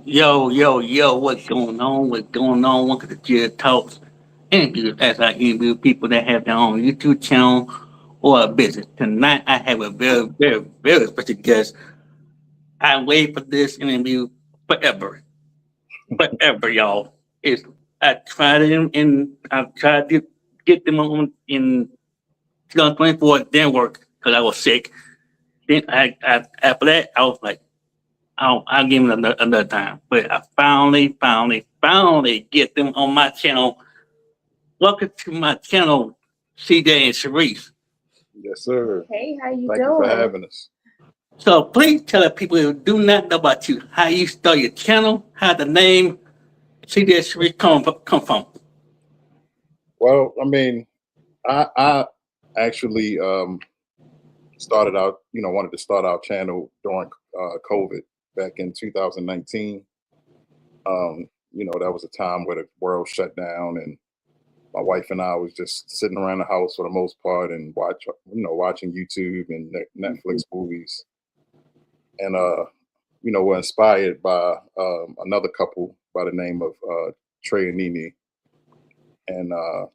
Yo, what's going on? What's going on? Welcome to Jarrett Talks. Interviews as I interview people that have their own YouTube channel or a business. Tonight, I have a very special guest. I wait for this interview forever. Forever, y'all. It's, I tried it and I tried to get them on in 2024. It didn't work because I was sick. Then after that, I was like, I'll give them another time. But I finally get them on my channel. Welcome to my channel, CJ and Shereese. Yes, sir. Hey, how you Thank you for doing? having us. So please tell the people who do not know about you how you start your channel, how the name CJ and Shereese come from. Well, I actually started out, wanted to start our channel during COVID back in 2019. That was a time where the world shut down, and my wife and I was just sitting around the house for the most part and watching YouTube and Netflix movies, and were inspired by another couple by the name of Trey and Nene, and I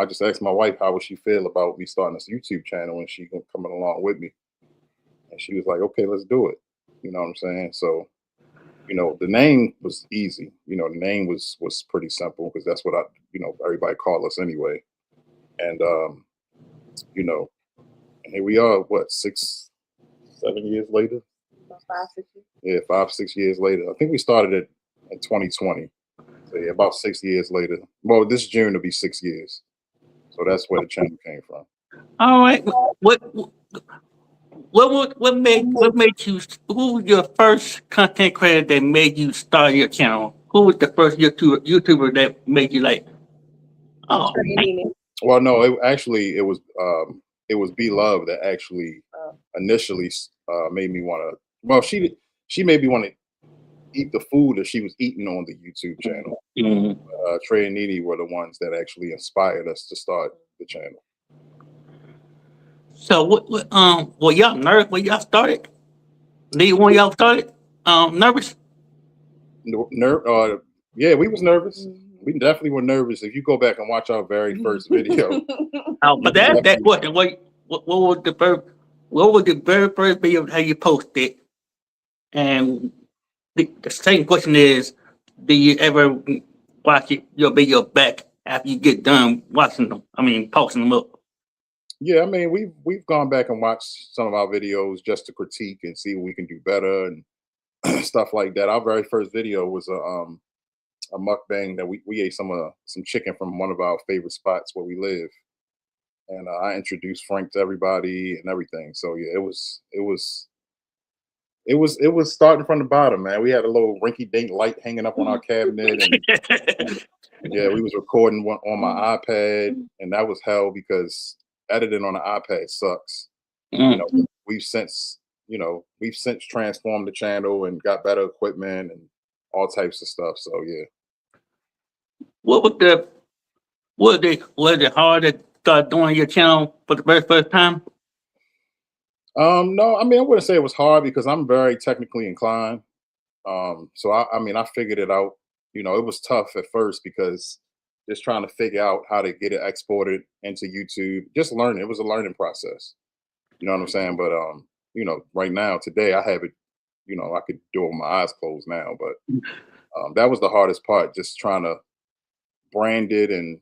just asked my wife how would she feel about me starting this YouTube channel and she coming along with me, and she was like, "Okay, let's do it." You know what I'm saying? So, the name was easy. The name was pretty simple because that's what everybody call us anyway. And you know, and here we are. What 7 years later? About 5, 6 years. Yeah, 5, 6 years later. I think we started it in 2020. So yeah, about 6 years later. Well, this June will be 6 years. So that's where the channel came from. All right. What made you? Who was your first content creator that made you start your channel? Who was the first YouTuber that made you like, oh, Training. Well, no, it was B Love that actually initially made me want to. Well, she made me want to eat the food that she was eating on the YouTube channel. mm. Trey and Nene were the ones that actually inspired us to start the channel. So were y'all nervous when y'all started? When y'all started, nervous? Yeah, we was nervous. We definitely were nervous. If you go back and watch our very first video, But that question, what was the very first video that you posted? And the same question is, do you ever watch your video back after you get done watching them? I mean, posting them up. yeah, we've gone back and watched some of our videos just to critique and see what we can do better and stuff like that. Our very first video was a mukbang that we ate some chicken from one of our favorite spots where we live, and I introduced Frank to everybody and everything. So yeah, it was starting from the bottom, man. We had a little rinky dink light hanging up on our cabinet, and yeah, we was recording one on my iPad, and that was hell because editing on the iPad sucks. Mm. We've since transformed the channel and got better equipment and all types of stuff. So yeah. What was the was it hard to start doing your channel for the very first time? No, I wouldn't say it was hard because I'm very technically inclined. So I figured it out. It was tough at first because just trying to figure out how to get it exported into YouTube, just learning. It was a learning process. You know what I'm saying? But right now, today, I have it. I could do it with my eyes closed now, but that was the hardest part. Just trying to brand it and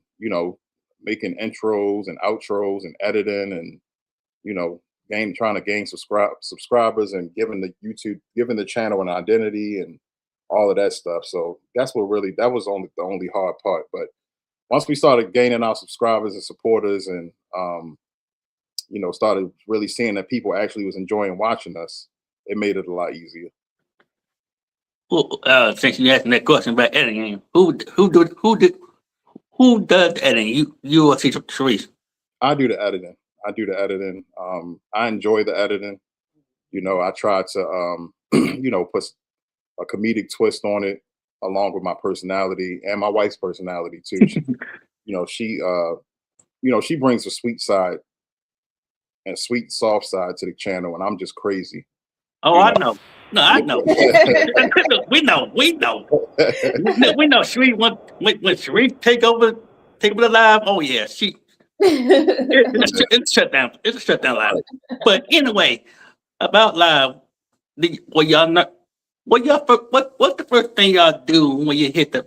making intros and outros and editing and trying to gain subscribers and giving the channel an identity and all of that stuff. So that was only the only hard part. But once we started gaining our subscribers and supporters and started really seeing that people actually was enjoying watching us, it made it a lot easier. Well, since you asked me that question about editing, who does the editing? You or Sharice? I do the editing. I enjoy the editing. I try to put a comedic twist on it along with my personality and my wife's personality too. She brings a sweet side and sweet soft side to the channel, and I'm just crazy. Oh, I know. No, I know. we know. We know. Shereese when Shereese take over the live. Oh yeah, it's a shutdown. It's a shutdown live. But anyway, about live, well y'all not. What's the first thing y'all do when you hit the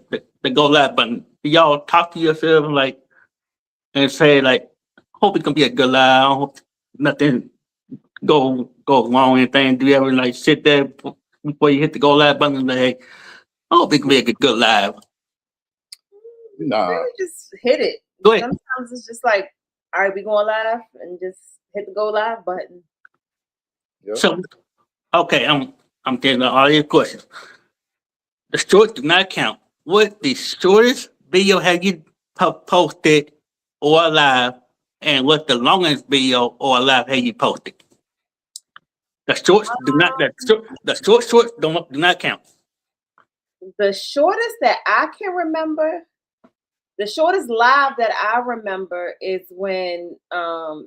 go live button? Do y'all talk to yourself like and say like, hope it's gonna be a good live. I hope nothing go wrong or anything. Do you ever like sit there before you hit the go live button and like, I hope it can be a good live. Nah. Really just hit it. Go ahead. Sometimes it's just like, all right, we going live and just hit the go live button. Yep. So okay, I'm getting all your questions. The short do not count. What the shortest video have you posted or live, and what the longest video or live have you posted? The shorts do not. The shorts do not count. The shortest that I can remember, the shortest live that I remember is when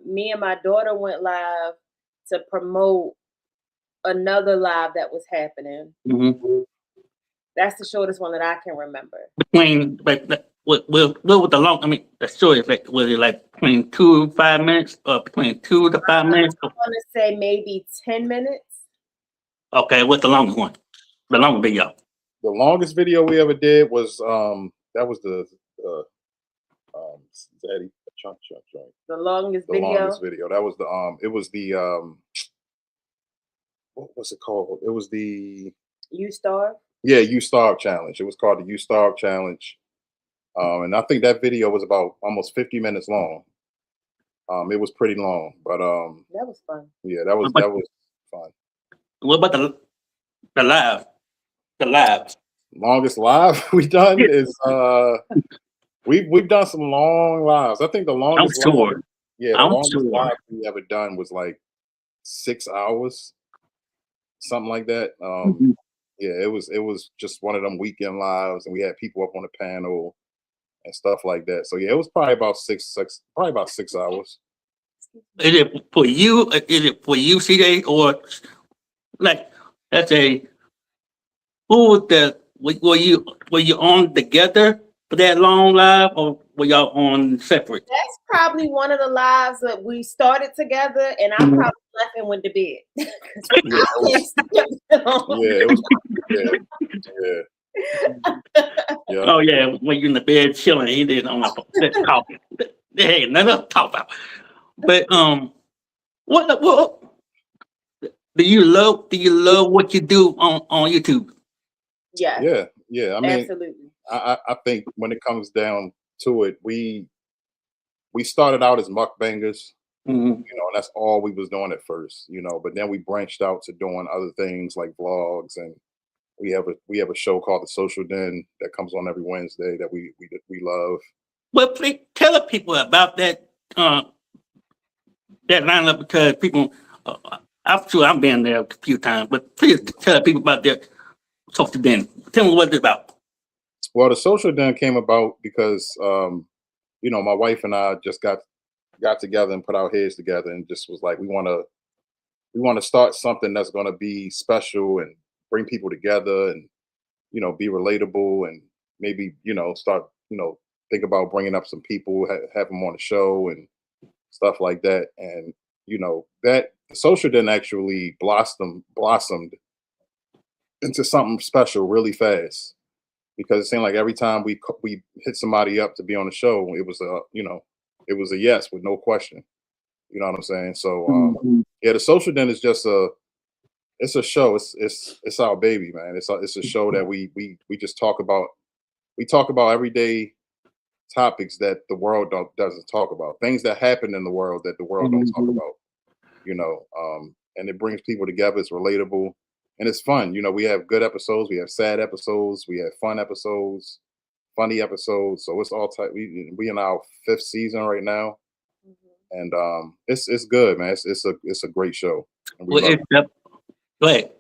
me and my daughter went live to promote another live that was happening. Mm-hmm. That's the shortest one that I can remember. Between like what was the long? I mean, the shortest like was it like between 2 to 5 minutes or between 2 to 5 minutes? I want to say maybe 10 minutes. Okay, what's the longest one? The long video. The longest video we ever did was that was the Zaddy Chunk joint. The longest The video. longest video. That was the it was the what was it called? It was the You Starve? Yeah, You Starve Challenge. It was called the You Starve Challenge. And I think that video was about almost 50 minutes long. It was pretty long, but that was fun. Yeah, that was fun. What about the live? The live. Longest live we done is we've done some long lives. I think the longest I'm sure. The longest live we ever done was like 6 hours, something like that. Yeah, it was just one of them weekend lives, and we had people up on the panel and stuff like that. So yeah, it was probably about six hours. Is it for you? CJ, or like let's say who was were you on together for that long live, or were y'all on separate? That's probably one of the lives that we started together, and I probably left and went to bed. Yeah. Oh yeah, when you're in the bed chilling, he didn't on the talking. Hey, nothing else to talk about. But what do you love? Do you love what you do on YouTube? Yeah. Yeah. I mean, absolutely. I think when it comes down to it, we started out as mukbangers, and that's all we was doing at first, but then we branched out to doing other things like vlogs, and we have a show called The Social Den that comes on every Wednesday that we love. Well, please tell the people about that that lineup, because people, I'm sure I've been there a few times, but please tell people about that Social Den. Tell me what it's about. Well, The Social Den came about because my wife and I just got together and put our heads together and just was like, we want to start something that's going to be special and bring people together and be relatable, and maybe start think about bringing up some people, have them on the show and stuff like that. And that The Social Den actually blossomed into something special really fast, because it seemed like every time we hit somebody up to be on the show, it was a yes with no question. You know what I'm saying? So yeah, The Social Den is just it's a show. It's our baby, man. It's a show that we just talk about. We talk about everyday topics that the world doesn't talk about. Things that happen in the world that the world don't talk about. And it brings people together. It's relatable and it's fun. We have good episodes. We have sad episodes. We have fun episodes, funny episodes. So it's all type. We in our 5th season right now, and it's good, man. It's a great show. And we love it. Go ahead.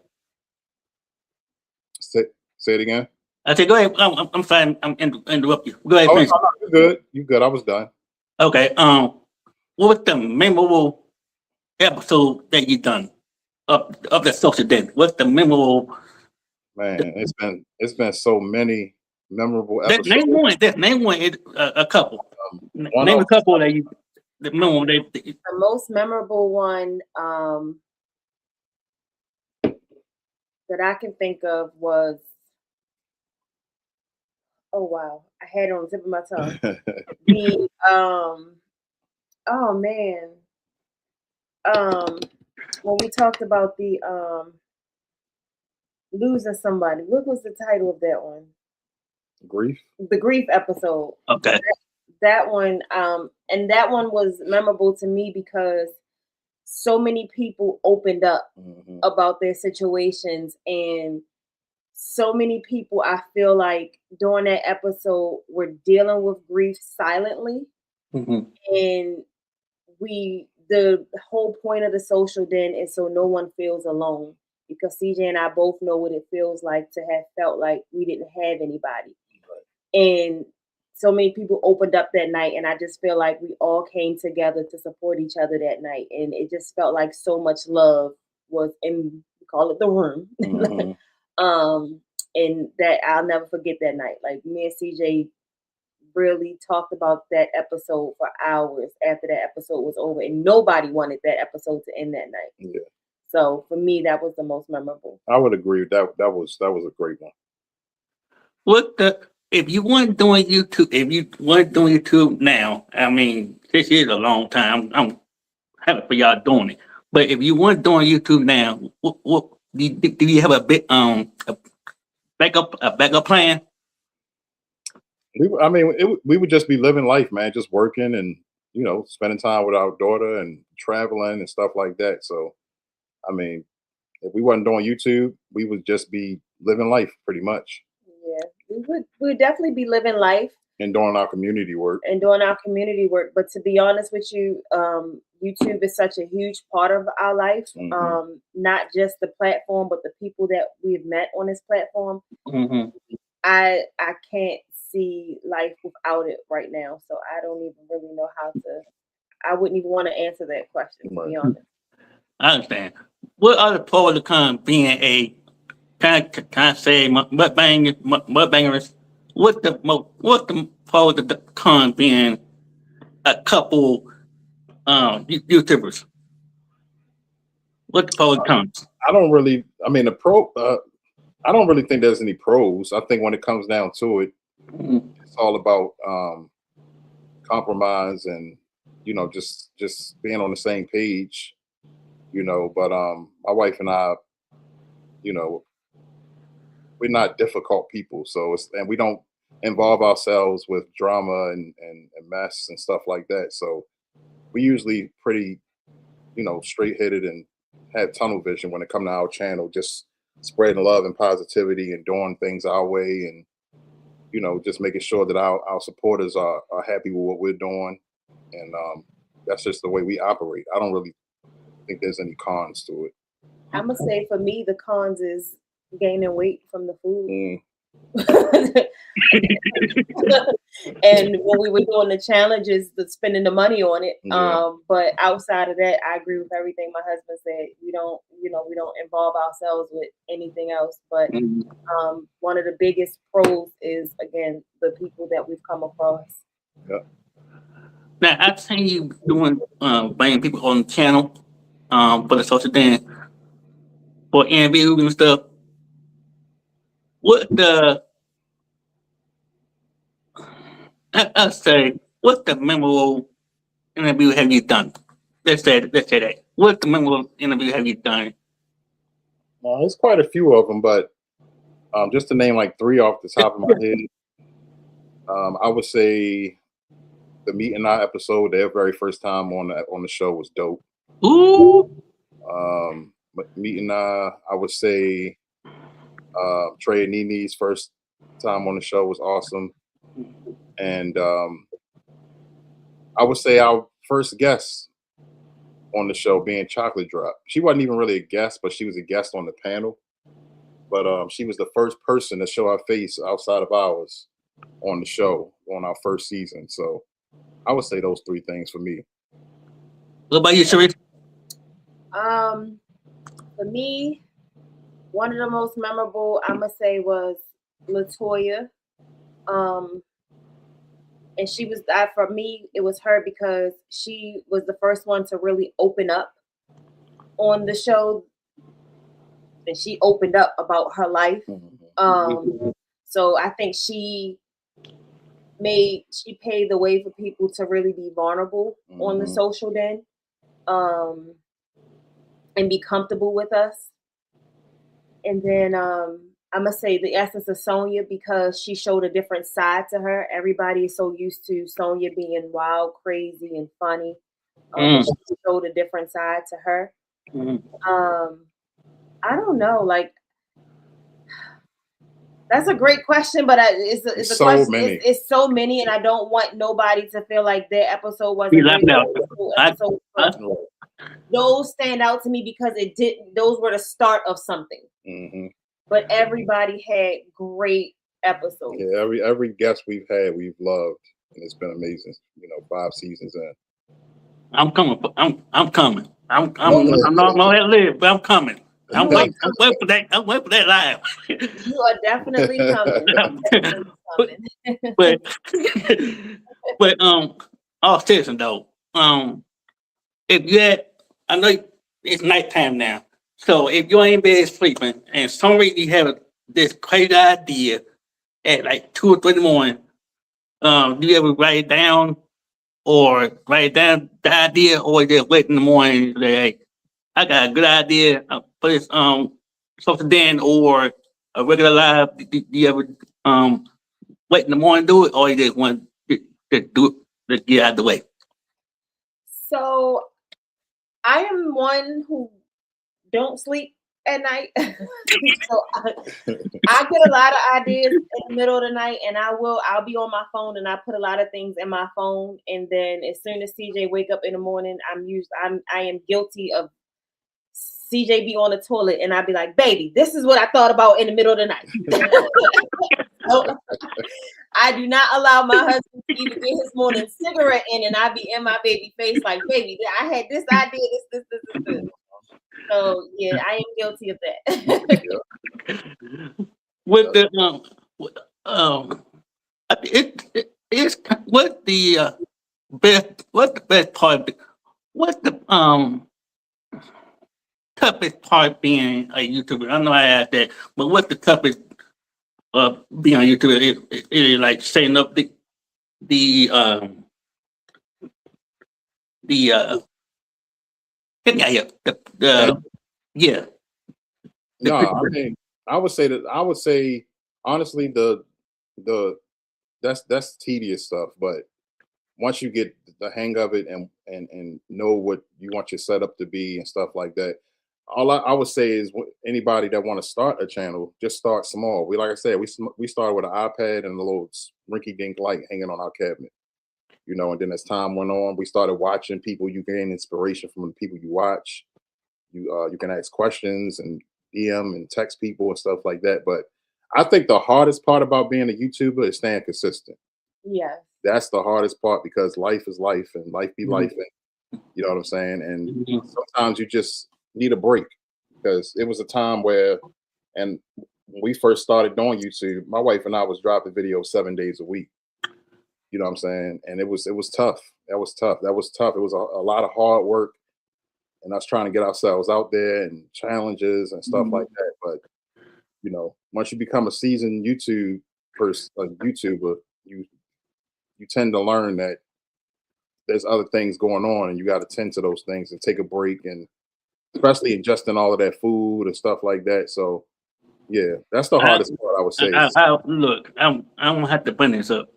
Say it again. I said, go ahead. I'm fine. I'm interrupt you. Go ahead. Oh, no, you're good. You good. I was done. Okay. What was the memorable episode that you done? of the social dance? What's the memorable? Man, it's been so many memorable episodes. Name one. Name one. A couple. One Name a of couple that you. The memorable. The most memorable one that I can think of was, oh wow, I had it on the tip of my tongue. The oh man, when we talked about the losing somebody, what was the title of that one? Grief. The grief episode. Okay. That one, and that one was memorable to me because so many people opened up about their situations, and so many people, I feel like, during that episode were dealing with grief silently. And the whole point of the social den is so no one feels alone, because CJ and I both know what it feels like to have felt like we didn't have anybody. And so many people opened up that night, and I just feel like we all came together to support each other that night, and it just felt like so much love was in, we call it the room. And that I'll never forget that night. Like, me and CJ really talked about that episode for hours after that episode was over, and nobody wanted that episode to end that night. Yeah. So for me, that was the most memorable. I would agree. That was a great one. If you weren't doing YouTube now, I mean, this is a long time. I'm happy for y'all doing it. But if you weren't doing YouTube now, what do you have a backup plan? We would just be living life, man, just working and, you know, spending time with our daughter and traveling and stuff like that. So, I mean, if we wasn't doing YouTube, we would just be living life pretty much. Yeah, we would definitely be living life and doing our community work. But to be honest with you, YouTube is such a huge part of our life. Not just the platform, but the people that we've met on this platform. I can't see life without it right now, so I don't even really know how to. I wouldn't even want to answer that question, to be honest. I understand. What are the pros and cons being a can I say mudbangers? What's the pros and the cons being a couple YouTubers? What the pros and cons? I don't really think there's any pros. I think when it comes down to it, it's all about compromise and, you know, just being on the same page, you know. But my wife and I, you know, we're not difficult people, so and we don't involve ourselves with drama and mess and stuff like that. So we usually pretty, you know, straight-headed and have tunnel vision when it comes to our channel, just spreading love and positivity and doing things our way, and, you know, just making sure that our supporters are happy with what we're doing. And that's just the way we operate. I don't really think there's any cons to it. I'm gonna say for me, the cons is gaining weight from the food. And when we were doing the challenges, spending the money on it. But outside of that, I agree with everything my husband said. We don't involve ourselves with anything else. But one of the biggest pros is, again, the people that we've come across. Yeah. Now I've seen you doing bringing people on the channel for the social dance for interviews and stuff. What's the memorable interview have you done? Let's say that. What the memorable interview have you done? There's quite a few of them, but just to name like three off the top of my head, I would say the Meet and I episode, their very first time on the show, was dope. Ooh. Meet and I would say Trey and Nini's first time on the show was awesome. And I would say our first guest on the show being Chocolate Drop. She wasn't even really a guest, but she was a guest on the panel. But she was the first person to show her face outside of ours on the show on our first season. So I would say those three things for me. What about you, Shereese? For me, one of the most memorable, I'm gonna say, was Latoya. Um, and she was that for me. It was her because she was the first one to really open up on the show, and she opened up about her life. So I think she paved the way for people to really be vulnerable on the social den, and be comfortable with us. And then I'm gonna say the essence of Sonya because she showed a different side to her. Everybody is so used to Sonya being wild, crazy, and funny. She showed a different side to her. I don't know, like that's a great question, but it's a so question. many. It's so many, and I don't want nobody to feel like their episode wasn't great. Those stand out to me because it didn't. Those were the start of something. But everybody had great episodes. Yeah, every guest we've had, we've loved, and it's been amazing. 5 seasons in. I'm coming. I'm coming. I'm not gonna live, but I'm coming. I'm waiting for that. I'm waiting for that live. You are definitely coming. But all seriously though, if you had, I know it's nighttime now, so if you ain't bed sleeping and some reason you have this crazy idea at like 2 or 3 in the morning, do you ever write it down or write down the idea, or just wait in the morning and say, hey, I got a good idea for this social den or a regular live? Do you ever wait in the morning to do it, or you just want to do it to get out of the way? So I am one who don't sleep at night. So I get a lot of ideas in the middle of the night, and I'll be on my phone and I put a lot of things in my phone, and then as soon as CJ wake up in the morning, I am guilty of CJ be on the toilet and I'd be like, baby, this is what I thought about in the middle of the night. So, I do not allow my husband to even get his morning cigarette in, and I be in my baby face like, baby, I had this idea, this. So yeah, I am guilty of that. With the it's what the best part, what the toughest part being a YouTuber? I know I asked that, but what's the toughest being a YouTuber? It is like setting up the get me out here. Yeah. No, I mean, I would say honestly, that's tedious stuff. But once you get the hang of it and know what you want your setup to be and stuff like that, all I would say is anybody that want to start a channel, just start small. Like I said, we started with an iPad and a little rinky-dink light hanging on our cabinet. And then as time went on, we started watching people. You gain inspiration from the people you watch. You can ask questions and DM and text people and stuff like that. But I think the hardest part about being a YouTuber is staying consistent. Yeah. That's the hardest part because life is life and life be life. And, you know what I'm saying? And sometimes you just need a break because it was a time where, and when we first started doing YouTube, my wife and I was dropping videos 7 days a week. You know what I'm saying? And it was tough. That was tough. It was a lot of hard work. And us trying to get ourselves out there and challenges and stuff like that. But once you become a seasoned YouTuber, you tend to learn that there's other things going on, and you got to tend to those things and take a break, and especially adjusting all of that food and stuff like that. So, yeah, that's the hardest part, I would say. Look, I'm gonna have to bring this up.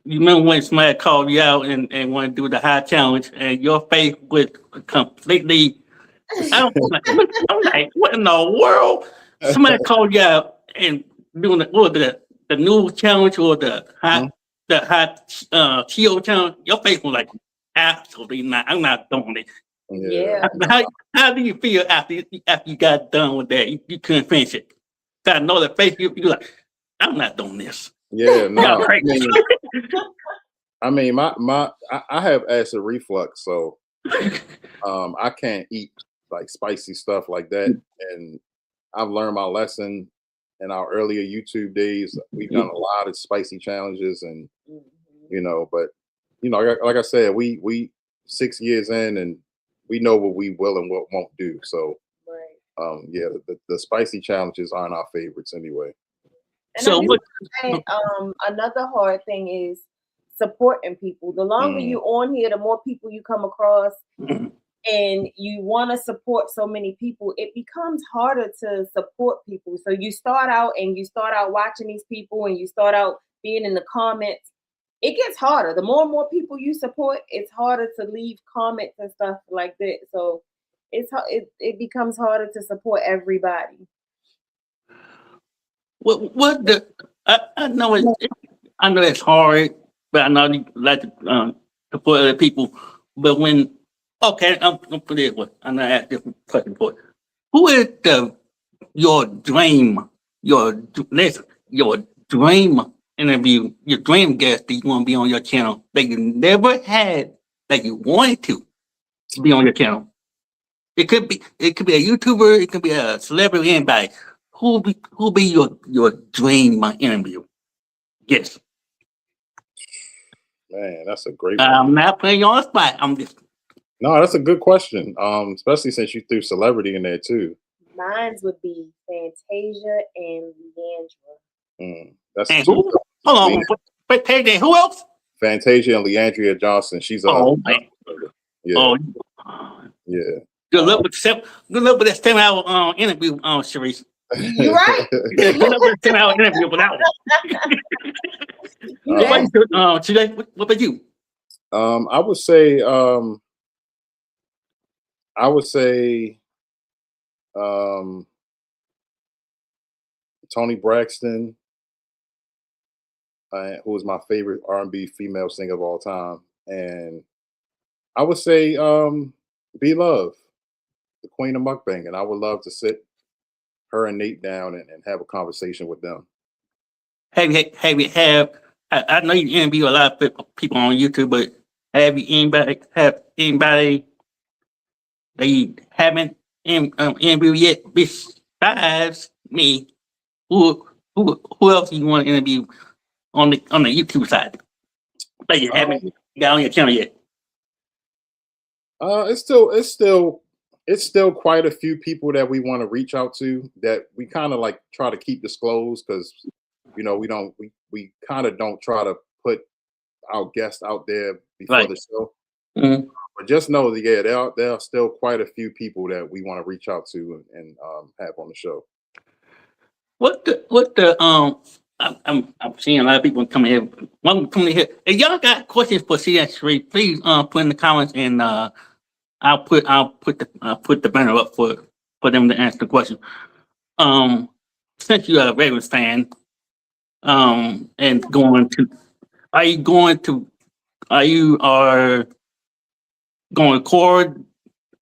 You remember when somebody called you out and want to do the high challenge, and your face was completely. I'm like, what in the world? Somebody called you out and doing the new challenge or the hot Cheeto challenge. Your face was like, absolutely not. I'm not doing it. Yeah. How do you feel after you got done with that? You couldn't finish it. I know the face you're like, I'm not doing this. Yeah, no. I mean, I have acid reflux, so I can't eat like spicy stuff like that. And I've learned my lesson in our earlier YouTube days. We've done a lot of spicy challenges, and Mhm. but like I said, we 6 years in, and we know what we will and what won't do. So Right. yeah, the spicy challenges aren't our favorites anyway. And I So do what? think another hard thing is supporting people. The longer Mm, you on here, the more people you come across, Mhm. and you want to support so many people, it becomes harder to support people. So you start out watching these people, and you start out being in the comments. It gets harder. The more and more people you support, it's harder to leave comments and stuff like that. So it becomes harder to support everybody. What the? I know I know it's hard, but I know you like to support other people. But when okay, I'm gonna put it what I'm gonna ask this question for it. Who is your dream listen, your dream interview, your dream guest that you want to be on your channel that you never had that you wanted to be on your channel? It could be a YouTuber, it could be a celebrity, anybody. Who be your dream interview? Yes. man, that's a great one. I'm not putting you on the spot. I'm just No, that's a good question. Especially since you threw celebrity in there too. Mines would be Fantasia and Leandra. That's and two. who? Hold Le- on, wait, Payday. Who else? Fantasia and Leandria Johnson. She's a Oh man. yeah, Oh, yeah. good luck with good luck with that 7 hour interview, Shereese. You right. Yeah, good luck with the 7 hour interview for that one. You What about that you, today? What about you? I would say I would say um Tony Braxton, who is my favorite R&B female singer of all time, and I would say B Love, the queen of mukbang, and I would love to sit her and Nate down and have a conversation with them. Have I know you interview a lot of people on YouTube, but have anybody that you haven't interviewed yet besides me? Who else you want to interview on the YouTube side that you haven't Um, got on your channel yet? it's still quite a few people that we want to reach out to that we kind of like try to keep disclosed because we kind of don't try to put our guests out there before Right. the show. Mhm. But just know that yeah, there are still quite a few people that we want to reach out to and have on the show. What the I'm seeing a lot of people coming here. One coming here. If y'all got questions for CS3, please put in the comments and I'll put the banner up for them to answer the question. Um, since you're a Ravens fan, and are you going to are you are going to record?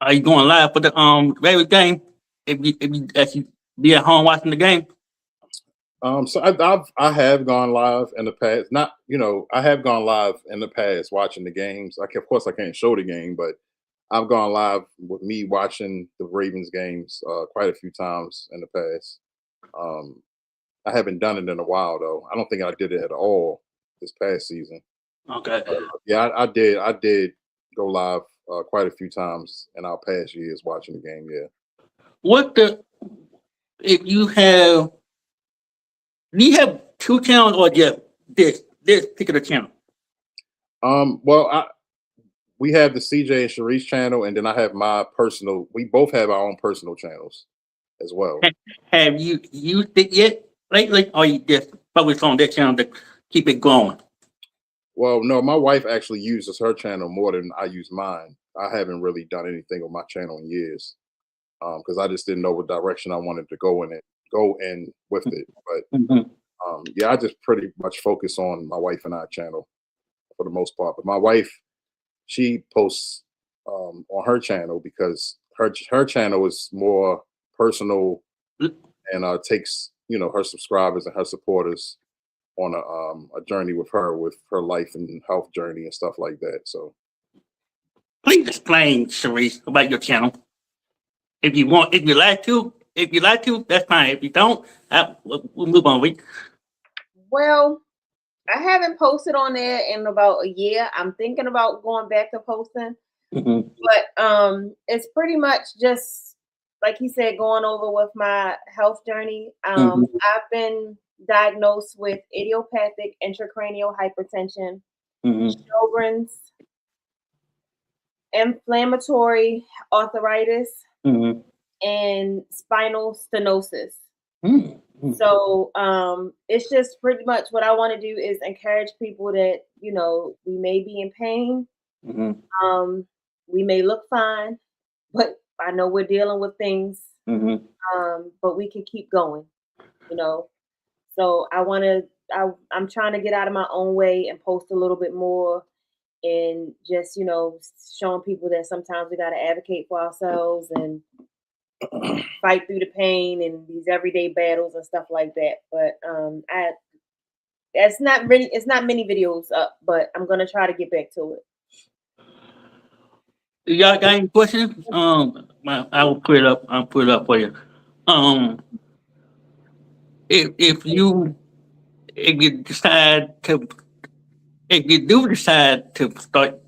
Are you going live for the Ravens game? If you actually be at home watching the game. So I have gone live in the past. Not I have gone live in the past watching the games. Of course I can't show the game, but I've gone live with me watching the Ravens games quite a few times in the past. Um, I haven't done it in a while though. I don't think I did it at all this past season. Okay. Yeah, I did. I did go live quite a few times in our past years watching the game. Yeah. What the if you have do you have two channels or just this particular channel? Well, we have the CJ and Shereese channel, and then I have my personal. We both have our own personal channels as well. Have you used it yet lately, or you just focus on that channel to keep it going? Well, no, my wife actually uses her channel more than I use mine. I haven't really done anything on my channel in years because I just didn't know what direction I wanted to go in with it. But Mhm. yeah, I just pretty much focus on my wife and I channel for the most part. But my wife, she posts on her channel because her channel is more personal and takes her subscribers and her supporters on a journey with her life and health journey and stuff like that. So Please explain, Shereese, about your channel. If you want, if you like to, that's fine. If you don't, we'll move on. Well, I haven't posted on there in about a year. I'm thinking about going back to posting, Mm-hmm. but it's pretty much just like he said, going over with my health journey. Mm-hmm. I've been diagnosed with idiopathic intracranial hypertension, Mm-hmm. Sjogren's, inflammatory arthritis, Mm-hmm. and spinal stenosis. Mm-hmm. So it's just pretty much what I want to do is encourage people that, you know, we may be in pain. Mm-hmm. We may look fine, but I know we're dealing with things. Mm-hmm. But we can keep going, you know. So I'm trying to get out of my own way and post a little bit more and just, you know, showing people that sometimes we got to advocate for ourselves and fight through the pain and these everyday battles and stuff like that. But it's not many videos up, but I'm gonna try to get back to it. Y'all got any questions? I will put it up. I'll put it up for you. Um, if you if you decide to if you do decide to start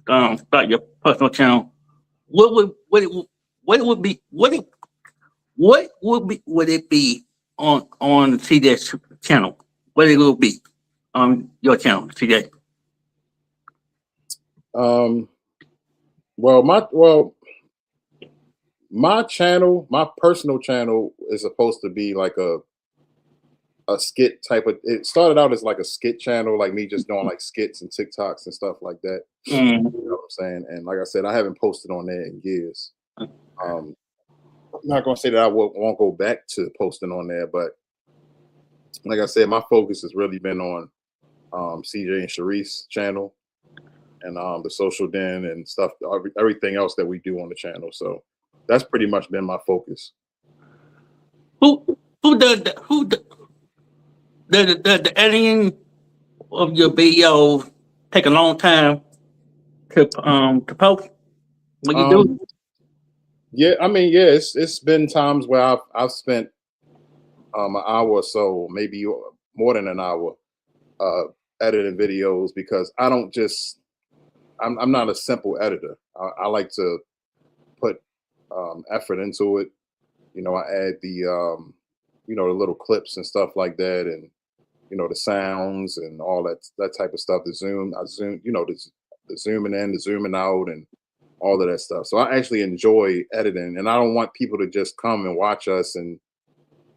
your personal channel, what would what it would be would it be on CJ's channel? What it will be on your channel, CJ? My channel, my personal channel, is supposed to be like a skit type of. It started out as like a skit channel, like me just doing like skits and TikToks and stuff like that. Mm. You know what I'm saying? And like I said, I haven't posted on there in years. I'm not gonna say that I won't go back to posting on there, but like I said, my focus has really been on CJ and Shereese channel and the social den and stuff, everything else that we do on the channel. So that's pretty much been my focus. Who the editing of your video take a long time to post? What you do? Yeah, I mean, yeah, it's been times where I've spent an hour or so, maybe more than an hour, editing videos because I don't just I'm not a simple editor. I like to put effort into it. You know, I add the the little clips and stuff like that, and the sounds and all that type of stuff. I zoom, the zooming in, the zooming out, and all of that stuff. So I actually enjoy editing, and I don't want people to just come and watch us and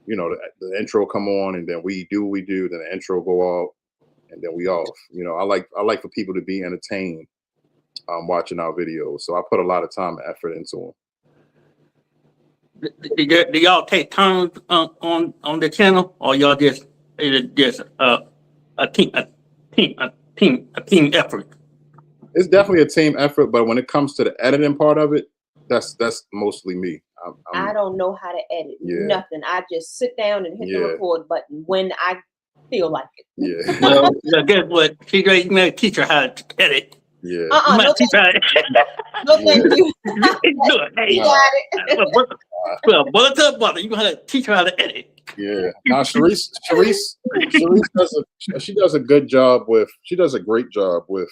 the intro come on and then we do what we do, then the intro go off and then we off. I like for people to be entertained watching our videos. So I put a lot of time and effort into them. Do y'all take turns on the channel, or y'all just is it just a team effort? It's definitely a team effort, but when it comes to the editing part of it, that's mostly me. I don't know how to edit nothing. I just sit down and hit the Yeah. record button when I feel like it. Yeah. Well, guess what? You may teach her how to edit. Yeah. You No, might teach her how to no, thank you. do it. Hey, You got it. well, butter, you gonna teach her how to edit. Yeah. Now Shereese does a good job with. She does a great job with.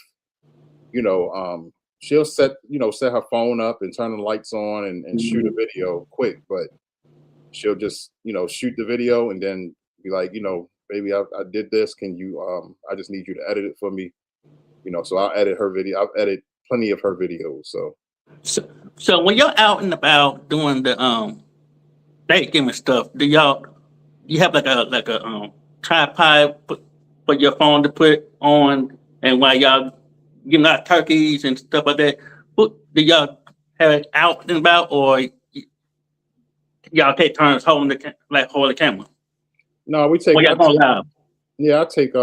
She'll set her phone up and turn the lights on and shoot a video quick, but she'll just shoot the video and then be like, baby, I did this. Can you? I just need you to edit it for me. So I'll edit her video. I've edited plenty of her videos. So when you're out and about doing the baking and stuff, you have like a tripod for your phone to put on, and while y'all giving out turkeys and stuff like that, do y'all have it out and about, or y'all take turns holding the camera? No, we take. When y'all going live? Yeah, I take.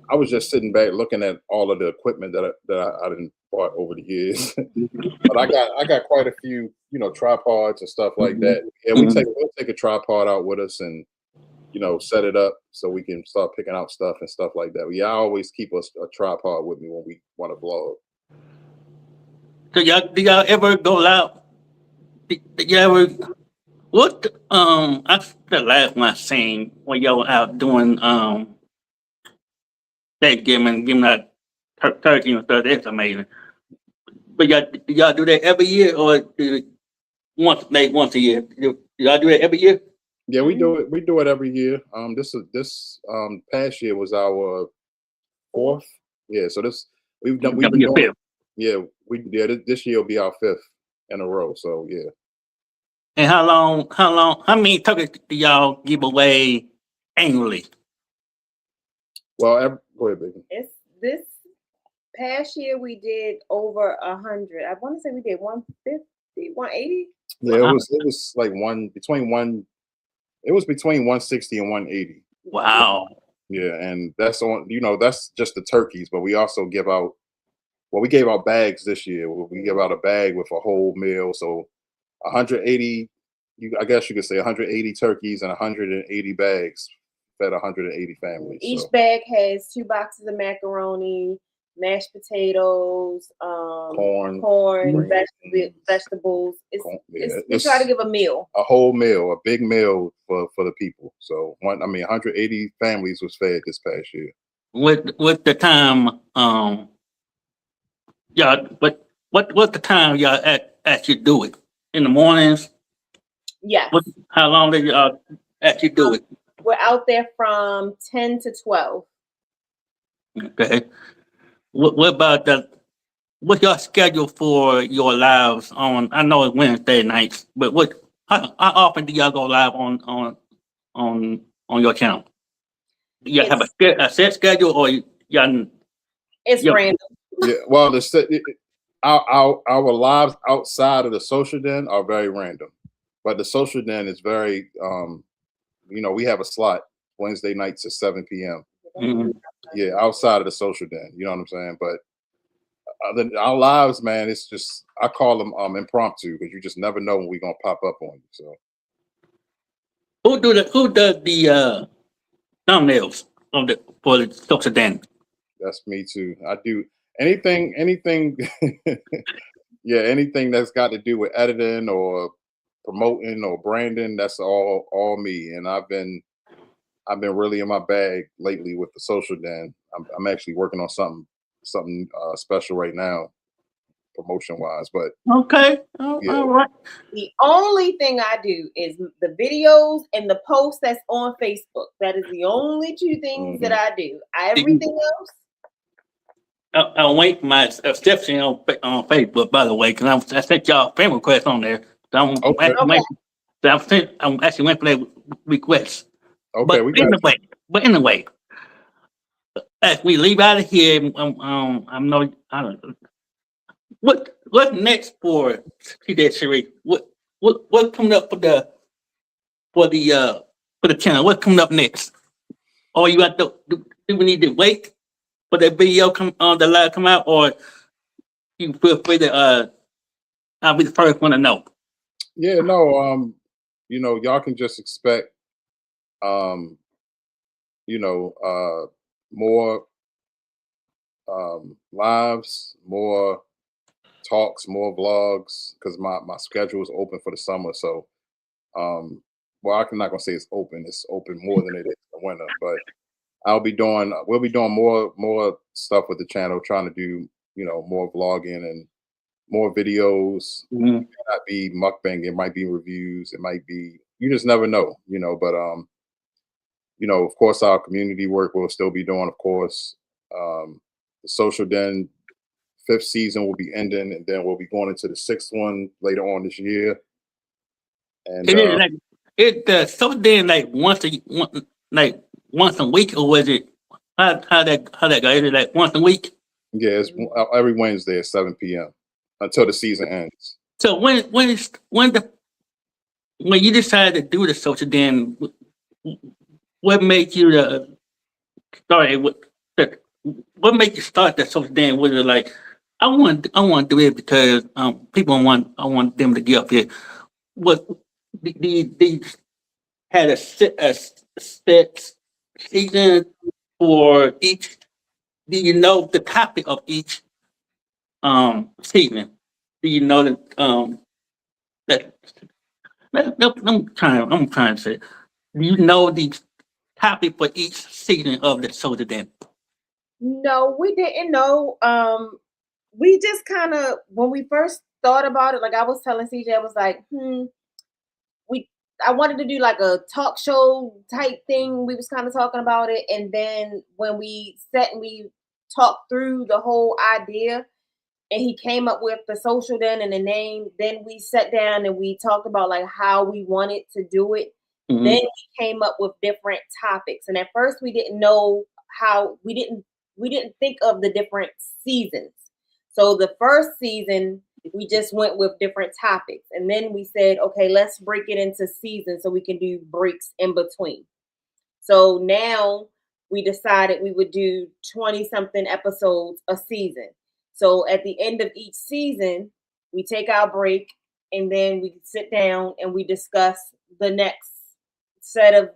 I was just sitting back looking at all of the equipment that I didn't bought over the years, but I got quite a few tripods and stuff like that. Yeah, we'll take a tripod out with us and set it up so we can start picking out stuff and stuff like that. Yeah, I always keep a tripod with me when we want to vlog. So y'all, do y'all ever go live? Did you ever? What? I the last one I seen when y'all were out doing Thanksgiving, giving out turkey and stuff. That's amazing. But y'all, do y'all do that every year or do it once a year? Do y'all do that every year? Yeah, we do it. We do it every year. This past year was our fourth. Yeah, so we've been Your doing. fifth. Yeah, this year will be our fifth in a row. So yeah. And how many turkeys do y'all give away annually? Well, go ahead, baby. It's this past year we did over 100. I want to say we did 150, 180. Yeah, Wow. it was like it was between 160 and 180. Wow. Yeah, and that's that's just the turkeys, but we also give out. Well, we gave out bags this year. We give out a bag with a whole meal. So 180, I guess you could say 180 turkeys and 180 bags fed 180 families. Each So bag has 2 boxes of macaroni, mashed potatoes, corn, vegetables. yeah, We try to give a meal. a whole meal, a big meal for the people. So 180 families was fed this past year. With the time, y'all, what the time y'all actually do it? In the mornings? Yes. How long do y'all actually do it? We're out there from 10 to 12. Okay. What about what's your schedule for your lives on? I know it's Wednesday nights, but how often do y'all go live on your channel? Do y'all have a set schedule or y'all? It's random. Yeah, well, our lives outside of the social den are very random, but the social den is very we have a slot Wednesday nights at 7 p.m. Mhm. Yeah, outside of the social den, you know what I'm saying? But our lives, man, it's just I call them impromptu because you just never know when we're gonna pop up on you. So Who does the thumbnails for the social den? that's me too. I do anything yeah, anything that's got to do with editing or promoting or branding, that's all me. And I've been really in my bag lately with the social den. I'm actually working on something special right now, promotion wise. But Okay, yeah, all right. The only thing I do is the videos and the posts that's on Facebook. That is the only 2 things that I do. Everything else. I'll wait for my exception on Facebook, by the way, because I sent y'all a friend request on there. So okay, I'm actually waiting for that request. okay, we got you. But anyway, as we leave out of here, I don't know what's next for TJ Shereese. What's coming up for the for the channel? What's coming up next? Or you have to do we need to wait for the video the live come out, or you feel free to I'll be the first one to know. Yeah, no, y'all can just expect um, more lives, more talks, more vlogs, because my schedule is open for the summer. So well, I'm not gonna say it's open. It's open more than it is in the winter, but we'll be doing more stuff with the channel, trying to do more vlogging and more videos. Mm-hmm. It may not be mukbang, it might be reviews, it might be, you just never know, but of course our community work we'll still be doing, of course. The social den 5th season will be ending, and then we'll be going into the 6th one later on this year. And It is like so then like once a week, or was it how that go? Is it like once a week? yeah, it's every Wednesday at 7 p.m. until the season ends. So when you decided to do the social den, what made you start what what made you start the social den? Was it like I want to do it because I want them to get up here. What they had a set season for each. Do you know the topic of each season? do you know that I'm trying to say, do you know the topic for each season of the Soldier Den? No, we didn't know. We just kind of when we first thought about it, like I was telling CJ, I was like, we I wanted to do like a talk show type thing. We was kind of talking about it, and then when we sat and we talked through the whole idea, and he came up with the social den and the name. Then we sat down and we talked about like how we wanted to do it. Mm-hmm. Then we came up with different topics, and at first we didn't know how we didn't think of the different seasons. So the first season we just went with different topics, and then we said, okay, let's break it into seasons so we can do breaks in between. So now we decided we would do 20 something episodes a season. So at the end of each season, we take our break and then we sit down and we discuss the next set of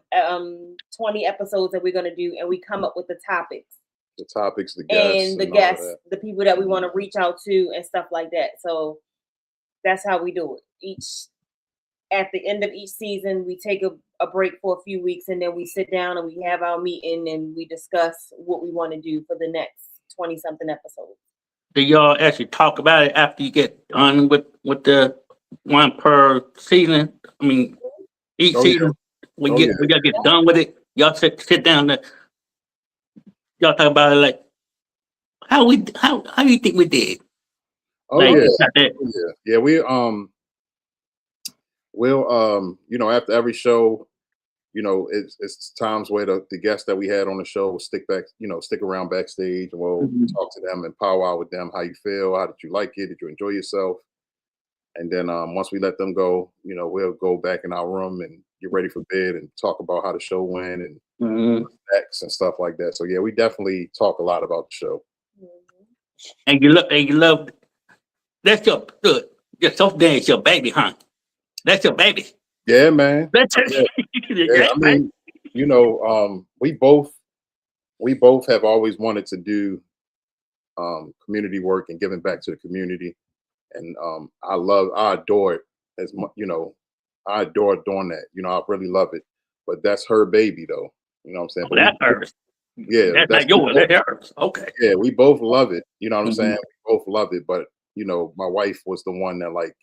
20 episodes that we're going to do, and we come up with the topics. The topics, the guests, and the guests, the people that we want to reach out to and stuff like that. So that's how we do it. At the end of each season, we take a break for a few weeks, and then we sit down and we have our meeting and we discuss what we want to do for the next 20 something episodes. Do y'all actually talk about it after you get done with the one per season? I mean, each season we gotta get done with it. Y'all sit down there. Y'all talk about it like how do you think we did? Oh like, yeah. We'll after every show, it's times where the guests that we had on the show will stick around backstage, and we'll talk to them and powwow with them. How you feel? How did you like it? Did you enjoy yourself? And then once we let them go, we'll go back in our room and get ready for bed and talk about how the show went and next and stuff like that. So yeah, we definitely talk a lot about the show. And you love that's your Social Den is your baby, huh? That's your baby. Yeah, man. That's yeah. I mean, we both have always wanted to do community work and giving back to the community. And I adore it as much, I adore doing that. I really love it. But that's her baby though. You know what I'm saying? Oh, that's hers. Yeah. That's not yours, that's hers. Okay. Yeah, we both love it. You know what I'm saying? We both love it. But my wife was the one that like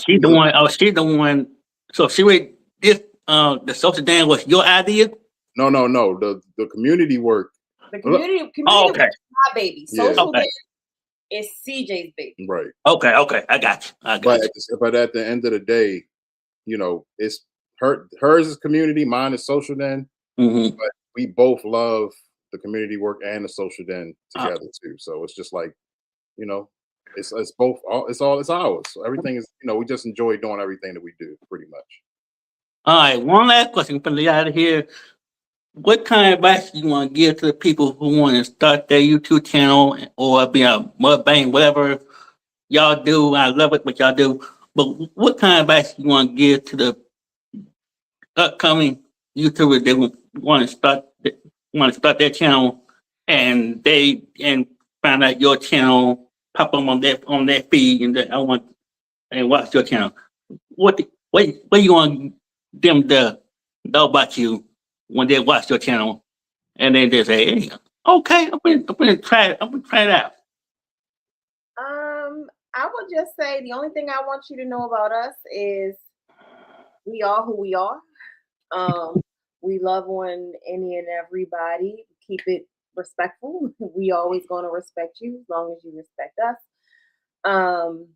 she's the one. Oh, she's the one. So the Social Den was your idea? No. The community work. The community okay. was my baby. Social Den is CJ's baby. Right. Okay. I got you. But at the end of the day, it's hers is community, mine is Social Den. Mm-hmm. But we both love the community work and the Social Den together too. So it's just like, it's both. It's ours. So everything is. We just enjoy doing everything that we do, pretty much. All right. One last question for the out of here. What kind of advice you want to give to the people who want to start their YouTube channel or be a mukbang, whatever y'all do? I love it what y'all do. But what kind of advice you want to give to the upcoming YouTubers that want to start their channel and find out your channel, pop them on their feed, and I want and watch your channel. What you want them to know about you when they watch your channel, and then they say, "Hey, okay, I'm gonna try it. I'm gonna try it out." I would just say the only thing I want you to know about us is we are who we are. We love on any and everybody. Keep it respectful. We always going to respect you as long as you respect us. And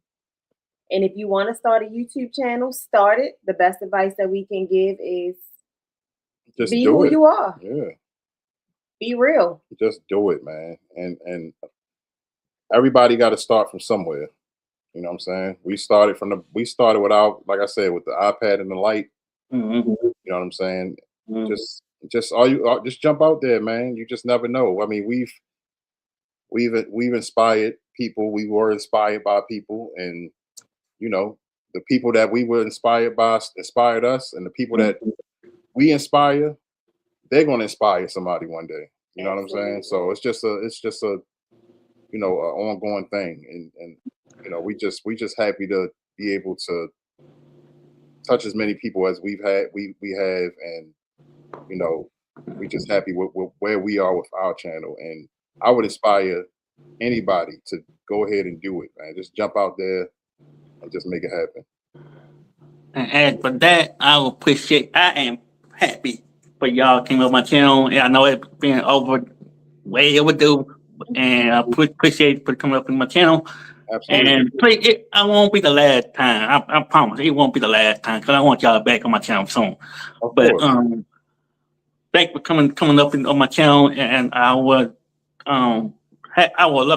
if you want to start a YouTube channel, start it. The best advice that we can give is just be who you are. Yeah. Be real. Just do it, man. And everybody got to start from somewhere. You know what I'm saying? We started without, like I said, with the iPad and the light. Mm-hmm. You know what I'm saying? Mm-hmm. Just jump out there, man. You just never know. I mean, we've inspired people. We were inspired by people, and the people that we were inspired by inspired us, and the people that we inspire, they're going to inspire somebody one day. You know what I'm saying? So it's just a an ongoing thing, and you know, we just happy to be able to touch as many people as we have, and you know, we just happy with where we are with our channel. And I would inspire anybody to go ahead and do it, man. Just jump out there and just make it happen. And as for that, I am happy for y'all came up my channel. And I know it's been way overdue. And I appreciate for coming up in my channel. Absolutely. And please, I won't be the last time. I promise it won't be the last time because I want y'all back on my channel soon. Of But course. thanks for coming up on my channel, and I would love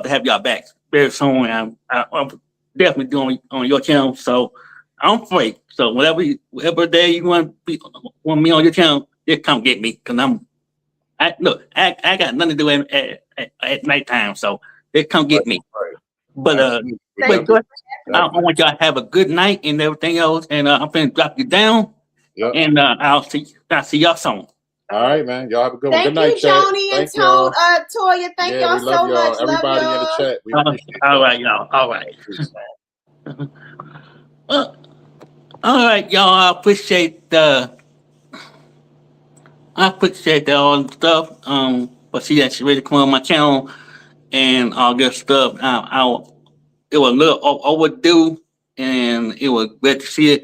to have y'all back very soon. And I'm definitely doing on your channel, so I'm free. So whatever day you want me on your channel, just come get me because I got nothing to do at nighttime, so just come get me. Right. But Absolutely. Thank but you. I want y'all to have a good night and everything else, and I'm gonna drop you down, Yep. and I'll see y'all soon. All right, man. Y'all have a good one. Thank Good night, you, chat. Joni and Thank y'all. Toya. Thank Yeah, y'all we love so y'all. much. Everybody in Love the y'all. chat, we appreciate All y'all. right, y'all. All right. Peace. All right, y'all. I appreciate all the stuff. But see that she ready to come on my channel and all good stuff. It was a little overdue, and it was great to see it.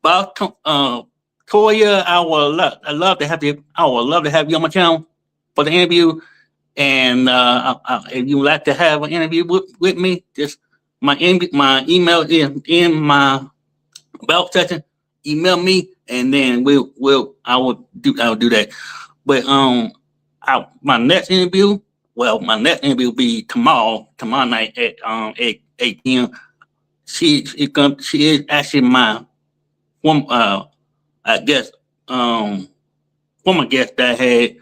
But Toya, I love to have you. I would love to have you on my channel for the interview. And if you would like to have an interview with me, just my email is in my about section. Email me, and then I will do that. But my next interview, my next interview will be tomorrow night at 8 p.m. She is actually my one I guess woman guest that I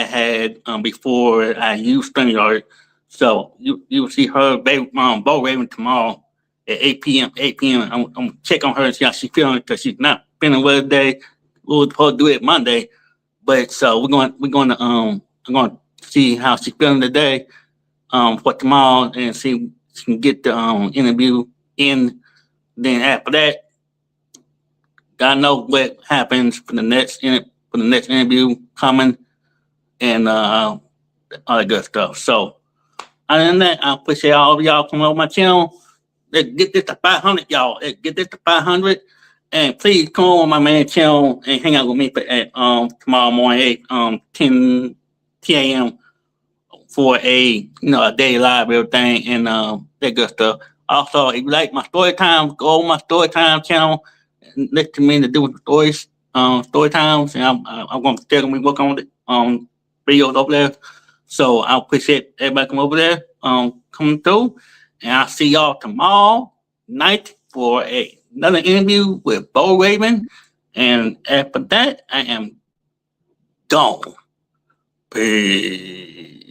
had before I used StreamYard. So you will see her Bo Raven tomorrow at 8 p.m. 8 p.m. I'm check on her and see how she's feeling because she's not feeling well today. We were supposed to do it Monday, but so we're going to I'm going to see how she's feeling today for tomorrow and see if she can get the interview in. Then after that, God knows what happens for the next interview coming and all that good stuff. So other than that, I appreciate all of y'all coming over my channel. Let's get this to 500, y'all. Let's get this to 500. And please come on my main channel and hang out with me at tomorrow morning at 10 a.m. for a daily live everything and that good stuff. Also, if you like my story time, go on my story time channel and listen to me to do story times, and I'm going to still gonna be working on it videos over there. So I appreciate everybody coming over there, coming through, and I'll see y'all tomorrow night for another interview with Bo Raven. And after that, I am gone. Peace.